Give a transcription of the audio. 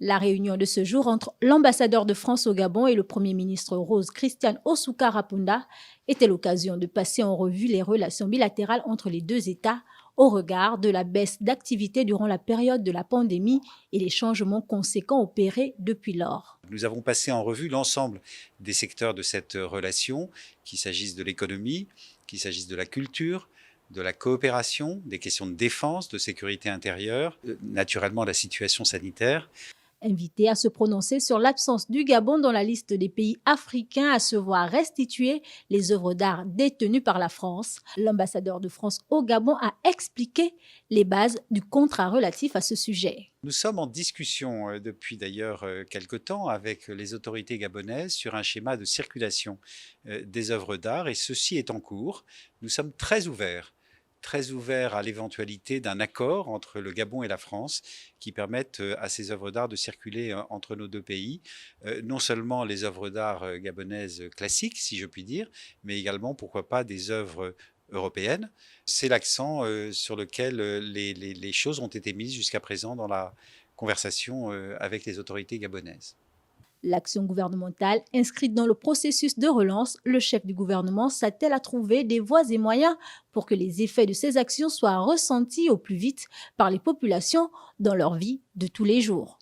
La réunion de ce jour entre l'ambassadeur de France au Gabon et le Premier ministre Rose Christiane Osuka Rapunda était l'occasion de passer en revue les relations bilatérales entre les deux États au regard de la baisse d'activité durant la période de la pandémie et les changements conséquents opérés depuis lors. Nous avons passé en revue l'ensemble des secteurs de cette relation, qu'il s'agisse de l'économie, qu'il s'agisse de la culture, de la coopération, des questions de défense, de sécurité intérieure, naturellement la situation sanitaire. Invité à se prononcer sur l'absence du Gabon dans la liste des pays africains à se voir restituer les œuvres d'art détenues par la France, l'ambassadeur de France au Gabon a expliqué les bases du contrat relatif à ce sujet. Nous sommes en discussion depuis d'ailleurs quelque temps avec les autorités gabonaises sur un schéma de circulation des œuvres d'art et ceci est en cours. Nous sommes très ouverts à l'éventualité d'un accord entre le Gabon et la France qui permette à ces œuvres d'art de circuler entre nos deux pays, non seulement les œuvres d'art gabonaises classiques, si je puis dire, mais également, pourquoi pas, des œuvres européennes. C'est l'accent sur lequel les choses ont été mises jusqu'à présent dans la conversation avec les autorités gabonaises. L'action gouvernementale inscrite dans le processus de relance, le chef du gouvernement s'attelle à trouver des voies et moyens pour que les effets de ces actions soient ressentis au plus vite par les populations dans leur vie de tous les jours.